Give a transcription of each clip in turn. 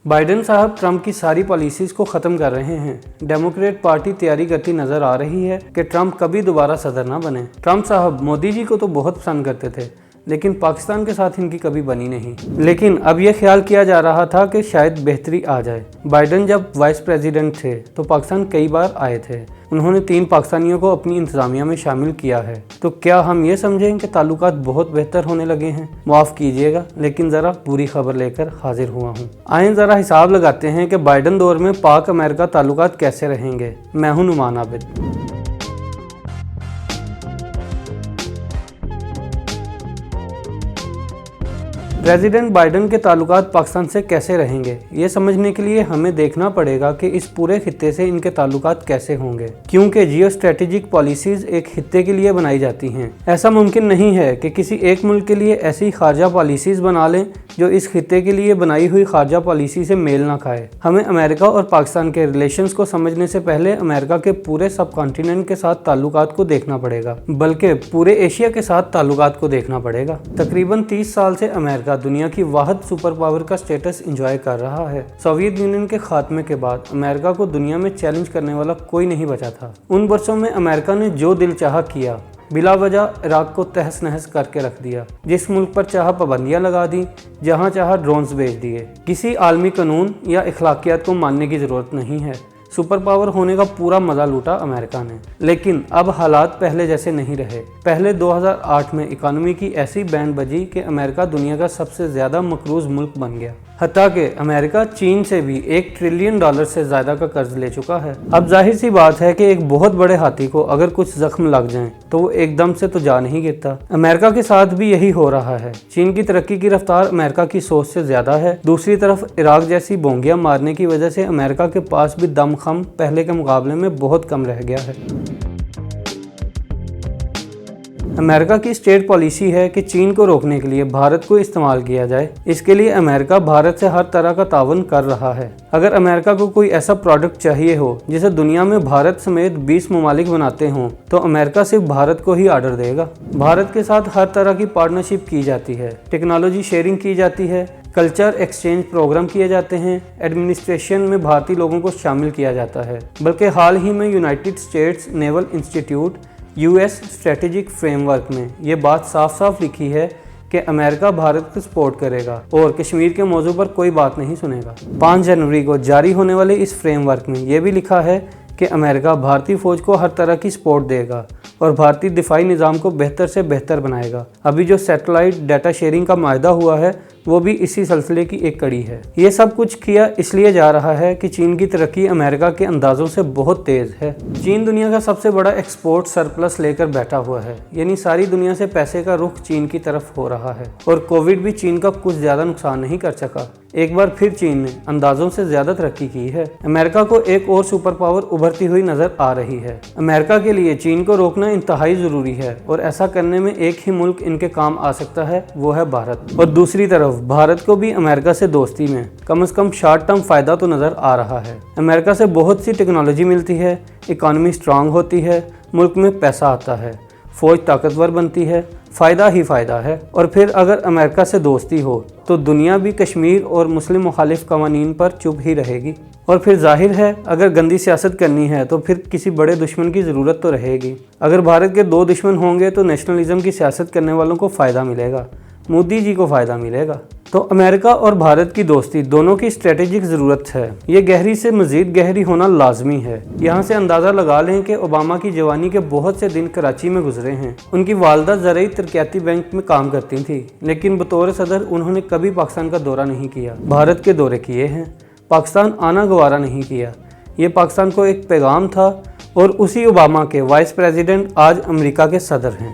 Biden साहब Trump की सारी पॉलिसीज को ख़त्म कर रहे हैं। डेमोक्रेट पार्टी तैयारी करती नज़र आ रही है कि ट्रंप कभी दोबारा सदर ना बने। ट्रंप साहब मोदी जी को तो बहुत पसंद करते थे, लेकिन पाकिस्तान के साथ इनकी कभी बनी नहीं। लेकिन अब यह ख्याल किया जा रहा था कि शायद बेहतरी आ जाए। बाइडेन जब वाइस प्रेसिडेंट थे तो पाकिस्तान कई बार आए थे। उन्होंने 3 पाकिस्तानियों को अपनी इंतजामिया में शामिल किया है। तो क्या हम ये समझें कि ताल्लुकात बहुत बेहतर होने लगे हैं? माफ़ कीजिएगा, लेकिन ज़रा बुरी खबर लेकर हाजिर हुआ हूँ। आइए ज़रा हिसाब लगाते हैं कि बाइडेन दौर में पाक अमेरिका ताल्लुकात कैसे रहेंगे। मैं हूँ नुमान आबिद। प्रेसिडेंट बाइडेन के ताल्लुकात पाकिस्तान से कैसे रहेंगे, ये समझने के लिए हमें देखना पड़ेगा कि इस पूरे खित्ते से इनके ताल्लुकात कैसे होंगे, क्योंकि जियो स्ट्रेटेजिक पॉलिसीज एक खित्ते के लिए बनाई जाती हैं। ऐसा मुमकिन नहीं है कि किसी एक मुल्क के लिए ऐसी खारजा पॉलिसीज बना लें जो इस खित्ते के लिए बनाई हुई खारजा पॉलिसी से मेल ना खाए। हमें अमेरिका और पाकिस्तान के रिलेशंस को समझने से पहले अमेरिका के पूरे सब कॉन्टिनेंट के साथ ताल्लुकात को देखना पड़ेगा, बल्कि पूरे एशिया के साथ ताल्लुकात को देखना पड़ेगा। तकरीबन 30 साल से अमेरिका दुनिया की वाहिद सुपर पावर का स्टेटस एंजॉय कर रहा है। सोवियत यूनियन के खात्मे के बाद अमेरिका को दुनिया में चैलेंज करने वाला कोई नहीं बचा था। उन वर्षों में अमेरिका ने जो दिल चाहा किया, बिला वजह इराक को तहस नहस करके रख दिया। जिस मुल्क पर चाहा पाबंदियां लगा दी, जहां चाहा ड्रोन्स भेज दिए। किसी आलमी कानून या इखलाकियात को मानने की जरूरत नहीं है। सुपर पावर होने का पूरा मजा लूटा अमेरिका ने। लेकिन अब हालात पहले जैसे नहीं रहे। पहले 2008 में इकोनॉमी की ऐसी बैंड बजी कि अमेरिका दुनिया का सबसे ज्यादा मकरूज मुल्क बन गया। हत्ता कि अमेरिका चीन से भी $1 ट्रिलियन से ज्यादा का कर्ज ले चुका है। अब जाहिर सी बात है कि एक बहुत बड़े हाथी को अगर कुछ जख्म लग जाएं तो वो एकदम से तो जा नहीं गिरता। अमेरिका के साथ भी यही हो रहा है। चीन की तरक्की की रफ्तार अमेरिका की सोच से ज्यादा है। दूसरी तरफ इराक जैसी बोंगियां मारने की वजह से अमेरिका के पास भी दमखम पहले के मुकाबले में बहुत कम रह गया है। अमेरिका की स्टेट पॉलिसी है कि चीन को रोकने के लिए भारत को इस्तेमाल किया जाए। इसके लिए अमेरिका भारत से हर तरह का तावन कर रहा है। अगर अमेरिका को कोई ऐसा प्रोडक्ट चाहिए हो जिसे दुनिया में भारत समेत 20 ममालिक बनाते हों, तो अमेरिका सिर्फ भारत को ही ऑर्डर देगा। भारत के साथ हर तरह की पार्टनरशिप की जाती है, टेक्नोलॉजी शेयरिंग की जाती है, कल्चर एक्सचेंज प्रोग्राम किए जाते हैं, एडमिनिस्ट्रेशन में भारतीय लोगों को शामिल किया जाता है। बल्कि हाल ही में United states naval institute US strategic framework में ये बात साफ साफ लिखी है कि अमेरिका भारत को सपोर्ट करेगा और कश्मीर के मौजू पर कोई बात नहीं सुनेगा। 5 जनवरी को जारी होने वाले इस फ्रेमवर्क में यह भी लिखा है कि अमेरिका भारतीय फौज को हर तरह की सपोर्ट देगा और भारतीय दिफाई निज़ाम को बेहतर से बेहतर बनाएगा। अभी जो सैटेलाइट डाटा शेयरिंग का मायदा हुआ है वो भी इसी सिलसिले की एक कड़ी है। ये सब कुछ किया इसलिए जा रहा है कि चीन की तरक्की अमेरिका के अंदाज़ों से बहुत तेज़ है। चीन दुनिया का सबसे बड़ा एक्सपोर्ट सरप्लस लेकर बैठा हुआ है, यानी सारी दुनिया से पैसे का रुख चीन की तरफ हो रहा है। और कोविड भी चीन का कुछ ज़्यादा नुकसान नहीं कर सका। एक बार फिर चीन ने अंदाज़ों से ज़्यादा तरक्की की है। अमेरिका को एक और सुपर पावर उभरती हुई नज़र आ रही है। अमेरिका के लिए चीन को रोकना इंतहाई ज़रूरी है और ऐसा करने में एक ही मुल्क इनके काम आ सकता है, वो है भारत। और दूसरी तरफ भारत को भी अमेरिका से दोस्ती में कम से कम शॉर्ट टर्म फ़ायदा तो नज़र आ रहा है। अमेरिका से बहुत सी टेक्नोलॉजी मिलती है, इकॉनमी स्ट्रांग होती है, मुल्क में पैसा आता है, फ़ौज ताकतवर बनती है, फ़ायदा ही फ़ायदा है। और फिर अगर अमेरिका से दोस्ती हो तो दुनिया भी कश्मीर और मुस्लिम मुखालिफ कवानीन पर चुप ही रहेगी। और फिर जाहिर है अगर गंदी सियासत करनी है तो फिर किसी बड़े दुश्मन की ज़रूरत तो रहेगी। अगर भारत के 2 दुश्मन होंगे तो नेशनलिज्म की सियासत करने वालों को फ़ायदा मिलेगा, मोदी जी को फ़ायदा मिलेगा। तो अमेरिका और भारत की दोस्ती दोनों की स्ट्रेटेजिक ज़रूरत है। ये गहरी से मज़ीद गहरी होना लाजमी है। यहाँ से अंदाज़ा लगा लें कि ओबामा की जवानी के बहुत से दिन कराची में गुजरे हैं। उनकी वालदा ज़राई तरक्याती बैंक में काम करती थी, लेकिन बतौर सदर उन्होंने कभी पाकिस्तान का दौरा नहीं किया। भारत के दौरे किए हैं, पाकिस्तान आना गवारा नहीं किया। ये पाकिस्तान को एक पैगाम था और उसी ओबामा के वाइस प्रेसिडेंट आज अमेरिका के सदर हैं।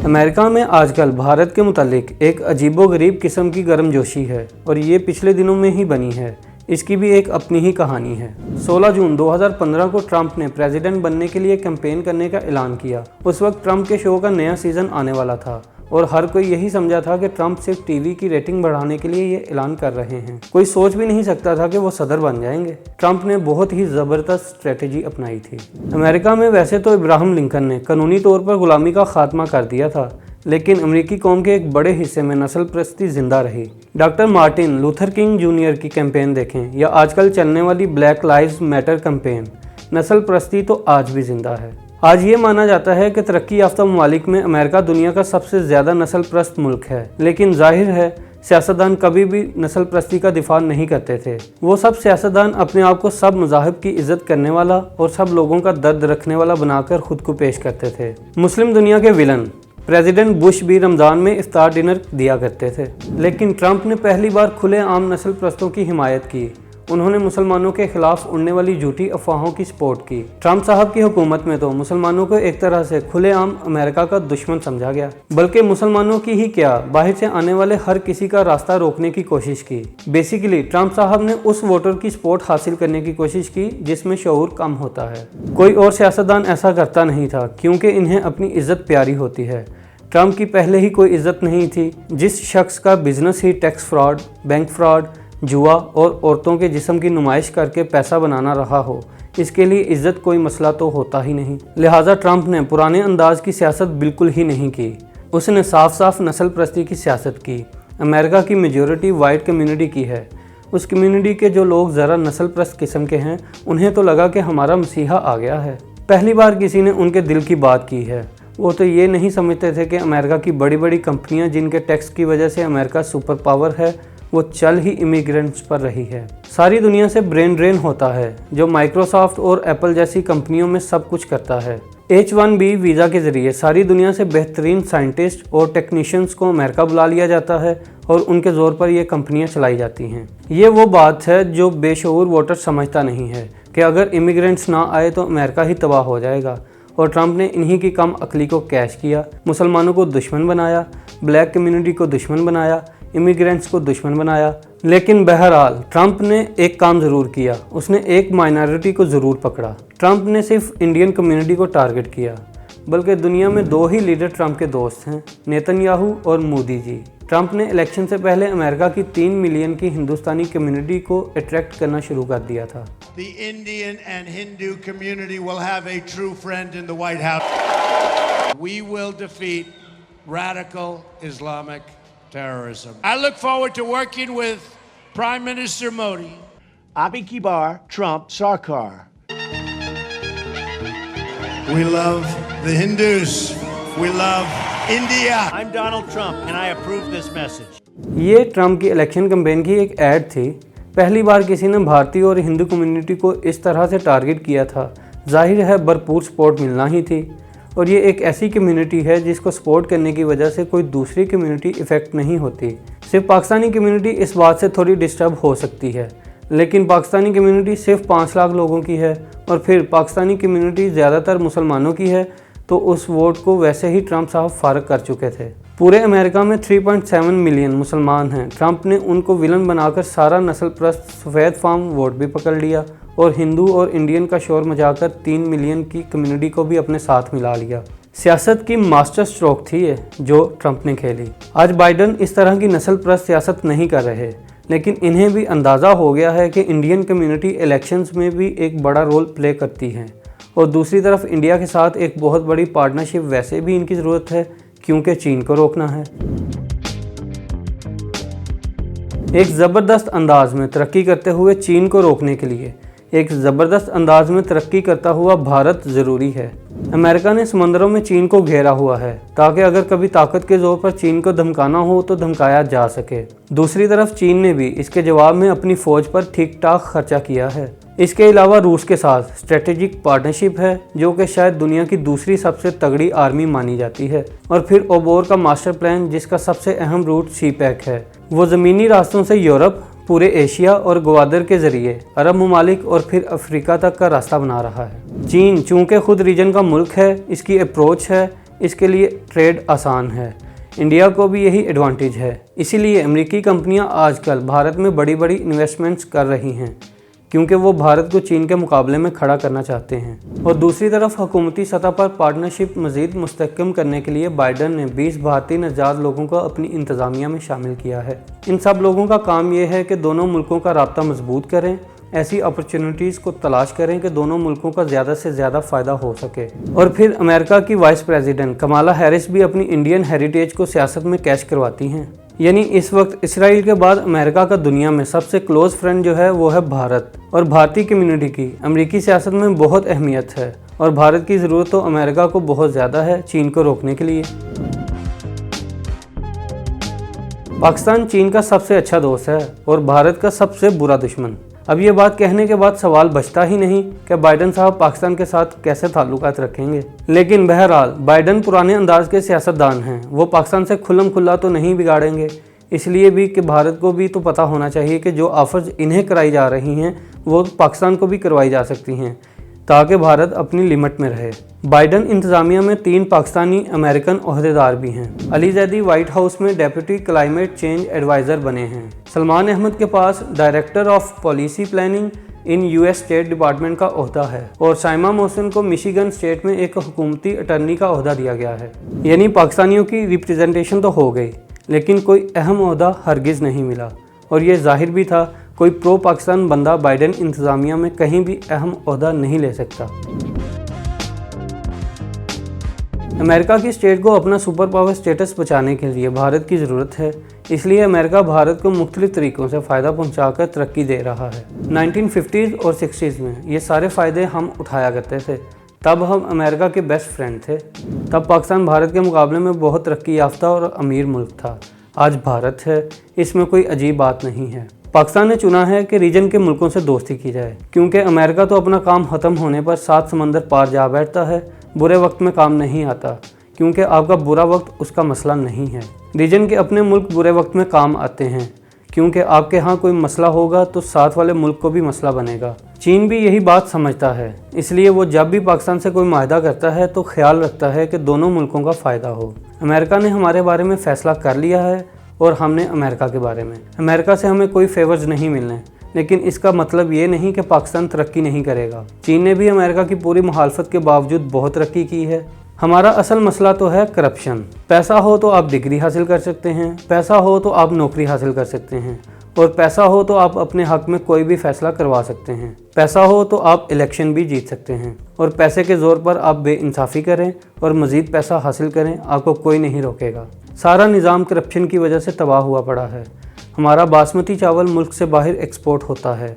अमेरिका में आजकल भारत के मुतालिक एक अजीबोगरीब किस्म की गर्मजोशी है और ये पिछले दिनों में ही बनी है। इसकी भी एक अपनी ही कहानी है। 16 जून 2015 को ट्रंप ने प्रेसिडेंट बनने के लिए कैंपेन करने का ऐलान किया। उस वक्त ट्रंप के शो का नया सीज़न आने वाला था اور ہر کوئی یہی سمجھا تھا کہ ٹرمپ صرف ٹی وی کی ریٹنگ بڑھانے کے لیے یہ اعلان کر رہے ہیں۔ کوئی سوچ بھی نہیں سکتا تھا کہ وہ صدر بن جائیں گے۔ ٹرمپ نے بہت ہی زبردست اسٹریٹجی اپنائی تھی۔ امریکہ میں ویسے تو ابراہم لنکن نے قانونی طور پر غلامی کا خاتمہ کر دیا تھا، لیکن امریکی قوم کے ایک بڑے حصے میں نسل پرستی زندہ رہی۔ Doctor Martin Luther king junior کی کیمپین دیکھیں یا آج کل چلنے والی بلیک لائیوز میٹر کیمپین، نسل پرستی تو آج بھی زندہ ہے۔ آج یہ مانا جاتا ہے کہ ترقی یافتہ ممالک میں امریکہ دنیا کا سب سے زیادہ نسل پرست ملک ہے، لیکن ظاہر ہے سیاستدان کبھی بھی نسل پرستی کا دفاع نہیں کرتے تھے۔ وہ سب سیاستدان اپنے آپ کو سب مذاہب کی عزت کرنے والا اور سب لوگوں کا درد رکھنے والا بنا کر خود کو پیش کرتے تھے۔ مسلم دنیا کے ولن پریزیڈنٹ بش بھی رمضان میں افطار ڈنر دیا کرتے تھے، لیکن ٹرمپ نے پہلی بار کھلے عام نسل پرستوں کی حمایت کی۔ انہوں نے مسلمانوں کے خلاف اڑنے والی جھوٹی افواہوں کی سپورٹ کی۔ ٹرمپ صاحب کی حکومت میں تو مسلمانوں کو ایک طرح سے کھلے عام امریکہ کا دشمن سمجھا گیا، بلکہ مسلمانوں کی ہی کیا، باہر سے آنے والے ہر کسی کا راستہ روکنے کی کوشش کی۔ بیسیکلی ٹرمپ صاحب نے اس ووٹر کی سپورٹ حاصل کرنے کی کوشش کی جس میں شعور کم ہوتا ہے۔ کوئی اور سیاستدان ایسا کرتا نہیں تھا، کیونکہ انہیں اپنی عزت پیاری ہوتی ہے۔ ٹرمپ کی پہلے ہی کوئی عزت نہیں تھی۔ جس شخص کا بزنس ہی ٹیکس فراڈ، بینک فراڈ، جوا اور عورتوں کے جسم کی نمائش کر کے پیسہ بنانا رہا ہو، اس کے لیے عزت کوئی مسئلہ تو ہوتا ہی نہیں۔ لہٰذا ٹرمپ نے پرانے انداز کی سیاست بالکل ہی نہیں کی۔ اس نے صاف صاف نسل پرستی کی سیاست کی۔ امریکہ کی میجورٹی وائٹ کمیونٹی کی ہے۔ اس کمیونٹی کے جو لوگ ذرا نسل پرست قسم کے ہیں، انہیں تو لگا کہ ہمارا مسیحا آ گیا ہے۔ پہلی بار کسی نے ان کے دل کی بات کی ہے۔ وہ تو یہ نہیں سمجھتے تھے کہ امریکہ کی بڑی بڑی کمپنیاں جن کے ٹیکس کی وجہ سے امریکہ سپر پاور ہے، وہ چل ہی امیگرینٹس پر رہی ہے۔ ساری دنیا سے برین ڈرین ہوتا ہے، جو مائکروسافٹ اور ایپل جیسی کمپنیوں میں سب کچھ کرتا ہے۔ H-1B ویزا کے ذریعے ساری دنیا سے بہترین سائنٹسٹ اور ٹیکنیشینز کو امریکہ بلا لیا جاتا ہے اور ان کے زور پر یہ کمپنیاں چلائی جاتی ہیں۔ یہ وہ بات ہے جو بے شعور ووٹر سمجھتا نہیں ہے کہ اگر امیگرینٹس نہ آئے تو امریکہ ہی تباہ ہو جائے گا، اور ٹرمپ نے انہی کی کم عقلی کو کیش کیا، مسلمانوں کو دشمن بنایا، بلیک کمیونٹی کو دشمن بنایا، امیگرینٹس کو دشمن بنایا۔ لیکن بہرحال ٹرمپ نے ایک کام ضرور کیا، اس نے ایک مائنارٹی کو ضرور پکڑا۔ ٹرمپ نے صرف انڈین کمیونٹی کو ٹارگٹ کیا، بلکہ دنیا میں دو ہی لیڈر ٹرمپ کے دوست ہیں، نیتن یاہو اور مودی جی۔ ٹرمپ نے الیکشن سے پہلے امریکہ کی 3 ملین کی ہندوستانی کمیونٹی کو اٹریکٹ کرنا شروع کر دیا تھا۔ The Indian and Hindu community will have a true friend in the White House. We will defeat radical Islamic terrorism. I look forward to working with Prime Minister Modi. Abi ki bar, Trump, Sarkar. We love the Hindus. We love India. I'm Donald Trump and I approve this message. یہ Trump کی election campaign کی ایک add تھی۔ پہلی بار کسی نے بھارتی اور ہندو کمیونٹی کو اس طرح سے ٹارگٹ کیا تھا، ظاہر ہے بھرپور سپورٹ ملنا ہی تھی، اور یہ ایک ایسی کمیونٹی ہے جس کو سپورٹ کرنے کی وجہ سے کوئی دوسری کمیونٹی افیکٹ نہیں ہوتی۔ صرف پاکستانی کمیونٹی اس بات سے تھوڑی ڈسٹرب ہو سکتی ہے، لیکن پاکستانی کمیونٹی صرف 5 لاکھ لوگوں کی ہے، اور پھر پاکستانی کمیونٹی زیادہ تر مسلمانوں کی ہے، تو اس ووٹ کو ویسے ہی ٹرمپ صاحب فارغ کر چکے تھے۔ پورے امریکہ میں 3.7 ملین مسلمان ہیں۔ ٹرمپ نے ان کو ولن بنا کر سارا نسل پرست سفید فام ووٹ بھی پکڑ لیا، اور ہندو اور انڈین کا شور مچا کر 3 ملین کی کمیونٹی کو بھی اپنے ساتھ ملا لیا۔ سیاست کی ماسٹر سٹروک تھی یہ جو ٹرمپ نے کھیلی۔ آج بائیڈن اس طرح کی نسل پرست سیاست نہیں کر رہے، لیکن انہیں بھی اندازہ ہو گیا ہے کہ انڈین کمیونٹی الیکشنز میں بھی ایک بڑا رول پلے کرتی ہے، اور دوسری طرف انڈیا کے ساتھ ایک بہت بڑی پارٹنرشپ ویسے بھی ان کی ضرورت ہے، کیونکہ چین کو روکنا ہے۔ ایک زبردست انداز میں ترقی کرتے ہوئے چین کو روکنے کے لیے ایک زبردست انداز میں ترقی کرتا ہوا بھارت ضروری ہے۔ امریکہ نے سمندروں میں چین کو گھیرا ہوا ہے تاکہ اگر کبھی طاقت کے زور پر چین کو دھمکانا ہو تو دھمکایا جا سکے۔ دوسری طرف چین نے بھی اس کے جواب میں اپنی فوج پر ٹھیک ٹھاک خرچہ کیا ہے۔ اس کے علاوہ روس کے ساتھ اسٹریٹجک پارٹنرشپ ہے، جو کہ شاید دنیا کی دوسری سب سے تگڑی آرمی مانی جاتی ہے، اور پھر اوبور کا ماسٹر پلان جس کا سب سے اہم روٹ سی پیک ہے۔ وہ زمینی راستوں سے یورپ، پورے ایشیا اور گوادر کے ذریعے عرب ممالک اور پھر افریقہ تک کا راستہ بنا رہا ہے۔ چین چونکہ خود ریجن کا ملک ہے، اس کی اپروچ ہے، اس کے لیے ٹریڈ آسان ہے۔ انڈیا کو بھی یہی ایڈوانٹیج ہے، اسی لیے امریکی کمپنیاں آج کل بھارت میں بڑی بڑی انویسٹمنٹس کر رہی ہیں۔ क्योंकि वो भारत को चीन के मुकाबले में खड़ा करना चाहते हैं। और दूसरी तरफ हुकूमती सतह पर पार्टनरशिप मज़ीद मुस्तहकम करने के लिए बाइडन ने 20 भारतीय नजात लोगों को अपनी इंतज़ामिया में शामिल किया है। इन सब लोगों का काम यह है कि दोनों मुल्कों का राब्ता मजबूत करें, ऐसी अपॉर्चुनिटीज़ को तलाश करें कि दोनों मुल्कों का ज़्यादा से ज़्यादा फ़ायदा हो सके। और फिर अमेरिका की वाइस प्रेसिडेंट कमाला हैरिस भी अपनी इंडियन हेरिटेज को सियासत में कैश करवाती हैं। यानी इस वक्त इसराइल के बाद अमेरिका का दुनिया में सबसे क्लोज फ्रेंड जो है वो है भारत। और भारतीय कम्युनिटी की अमेरिकी सियासत में बहुत अहमियत है और भारत की ज़रूरत तो अमेरिका को बहुत ज़्यादा है चीन को रोकने के लिए। पाकिस्तान चीन का सबसे अच्छा दोस्त है और भारत का सबसे बुरा दुश्मन। अब ये बात कहने के बाद सवाल बचता ही नहीं कि बाइडन साहब पाकिस्तान के साथ कैसे ताल्लुकात रखेंगे। लेकिन बहरहाल बाइडन पुराने अंदाज के सियासतदान हैं, वो पाकिस्तान से खुल्लम खुल्ला तो नहीं बिगाड़ेंगे। इसलिए भी कि भारत को भी तो पता होना चाहिए कि जो ऑफर्स इन्हें कराई जा रही हैं वो पाकिस्तान को भी करवाई जा सकती हैं, ताकि भारत अपनी लिमिट में रहे। बाइडन इंतज़ामिया में 3 पाकिस्तानी अमेरिकन ओहदेदार भी हैं। अली जैदी व्हाइट हाउस में डेप्यूटी क्लाइमेट चेंज एडवाइज़र बने हैं। सलमान अहमद के पास director of policy planning in US state department का ओहदा है और साइमा मोहसिन को मिशिगन स्टेट में एक हुकूमती अटर्नी का ओहदा दिया गया है। यानी पाकिस्तानियों की रिप्रेजेंटेशन तो हो गई, लेकिन कोई अहम ओहदा हरगिज़ नहीं मिला। और ये जाहिर भी था कोई प्रो पाकिस्तान बंदा बाइडन इंतज़ामिया में कहीं भी अहम ओहदा नहीं ले सकता। अमेरिका की स्टेट को अपना सुपर पावर स्टेटस बचाने के लिए भारत की ज़रूरत है, इसलिए अमेरिका भारत को मुख्तलिफ तरीक़ों से फ़ायदा पहुंचाकर तरक्की दे रहा है। 1950s और 60s में ये सारे फ़ायदे हम उठाया करते थे। तब हम अमेरिका के बेस्ट फ्रेंड थे। तब पाकिस्तान भारत के मुकाबले में बहुत तरक्की याफ्ता और अमीर मुल्क था। आज भारत है, इसमें कोई अजीब बात नहीं है। पाकिस्तान ने चुना है कि रीजन के मुल्कों से दोस्ती की जाए, क्योंकि अमेरिका तो अपना काम ख़त्म होने पर 7 समंदर पार जा बैठता है, बुरे वक्त में काम नहीं आता, क्योंकि आपका बुरा वक्त उसका मसला नहीं है। रीजन के अपने मुल्क बुरे वक्त में काम आते हैं, क्योंकि आपके यहाँ कोई मसला होगा तो साथ वाले मुल्क को भी मसला बनेगा। चीन भी यही बात समझता है, इसलिए वो जब भी पाकिस्तान से कोई माहिदा करता है तो ख्याल रखता है कि दोनों मुल्कों का फ़ायदा हो। अमेरिका ने हमारे बारे में फ़ैसला कर लिया है और हमने अमेरिका के बारे में। अमेरिका से हमें कोई फेवर्स नहीं मिलने, लेकिन इसका मतलब ये नहीं कि पाकिस्तान तरक्की नहीं करेगा। चीन ने भी अमेरिका की पूरी मुखालफत के बावजूद बहुत तरक्की की है। हमारा असल मसला तो है करप्शन। पैसा हो तो आप डिग्री हासिल कर सकते हैं, पैसा हो तो आप नौकरी हासिल कर सकते हैं, और पैसा हो तो आप अपने हक में कोई भी फैसला करवा सकते हैं। पैसा हो तो आप इलेक्शन भी जीत सकते हैं, और पैसे के ज़ोर पर आप बेइंसाफ़ी करें और मज़ीद पैसा हासिल करें, आपको कोई नहीं रोकेगा। सारा निज़ाम करप्शन की वजह से तबाह हुआ पड़ा है। हमारा बासमती चावल मुल्क से बाहर एक्सपोर्ट होता है,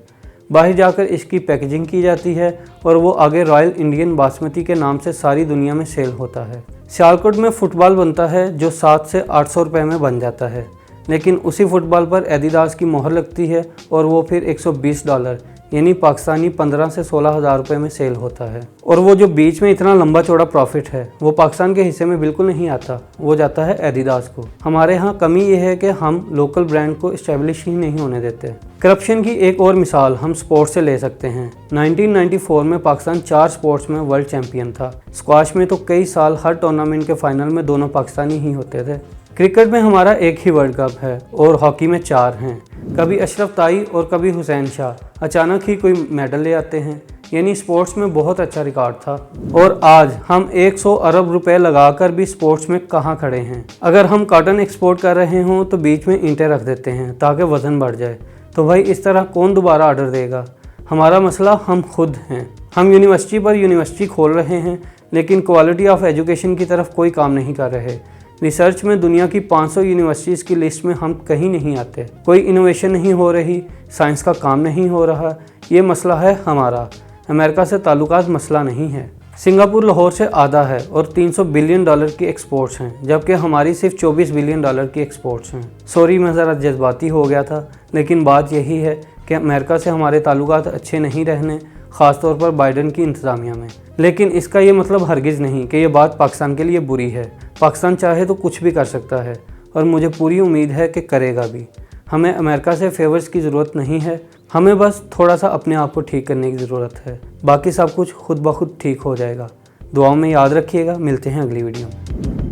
बाहर जाकर इसकी पैकेजिंग की जाती है और वो आगे रॉयल इंडियन बासमती के नाम से सारी दुनिया में सेल होता है। सियालकोट में फ़ुटबॉल बनता है जो 700 से 800 रुपये में बन जाता है, लेकिन उसी फुटबॉल पर एडिडास की मोहर लगती है और वो फिर $120 यानी पाकिस्तानी 15 से 16 हज़ार रुपये में सेल होता है। और वो जो बीच में इतना लंबा चौड़ा प्रॉफिट है वो पाकिस्तान के हिस्से में बिल्कुल नहीं आता, वो जाता है एडिडास को। हमारे यहाँ कमी ये है कि हम लोकल ब्रांड को इस्टेब्लिश ही नहीं होने देते। करप्शन की एक और मिसाल हम स्पोर्ट्स से ले सकते हैं। 1994 में पाकिस्तान 4 स्पोर्ट्स में वर्ल्ड चैम्पियन था। स्क्वाश में तो कई साल हर टूर्नामेंट के फाइनल में दोनों पाकिस्तानी ही होते थे। क्रिकेट में हमारा एक ही वर्ल्ड कप है और हॉकी में 4 हैं। कभी अशरफ ताई और कभी हुसैन शाह अचानक ही कोई मेडल ले आते हैं। यानी स्पोर्ट्स में बहुत अच्छा रिकॉर्ड था। और आज हम 100 अरब रुपए लगाकर भी स्पोर्ट्स में कहाँ खड़े हैं। अगर हम कॉटन एक्सपोर्ट कर रहे हों तो बीच में ईंटें रख देते हैं ताकि वज़न बढ़ जाए। तो भाई इस तरह कौन दोबारा ऑर्डर देगा। हमारा मसला हम खुद हैं। हम यूनिवर्सिटी पर यूनिवर्सिटी खोल रहे हैं, लेकिन क्वालिटी ऑफ एजुकेशन की तरफ कोई काम नहीं कर रहे। रिसर्च में दुनिया की 500 यूनिवर्सिटीज़ की लिस्ट में हम कहीं नहीं आते। कोई इनोवेशन नहीं हो रही, साइंस का काम नहीं हो रहा। ये मसला है हमारा। अमेरिका से ताल्लुकात मसला नहीं है। सिंगापुर लाहौर से आधा है और $300 बिलियन की एक्सपोर्ट्स हैं, जबकि हमारी सिर्फ $24 बिलियन की एक्सपोर्ट्स हैं। सॉरी मैं ज़रा जज्बाती हो गया था, लेकिन बात यही है कि अमेरिका से हमारे ताल्लुकात अच्छे नहीं रहने, ख़ास तौर पर बाइडन की इंतज़ामिया में। लेकिन इसका ये मतलब हरगिज़ नहीं कि ये बात पाकिस्तान के लिए बुरी है। पाकिस्तान चाहे तो कुछ भी कर सकता है और मुझे पूरी उम्मीद है कि करेगा भी। हमें अमेरिका से फेवर्स की ज़रूरत नहीं है, हमें बस थोड़ा सा अपने आप को ठीक करने की ज़रूरत है। बाकी सब कुछ खुद ब खुद ठीक हो जाएगा। दुआओं में याद रखिएगा। मिलते हैं अगली वीडियो में।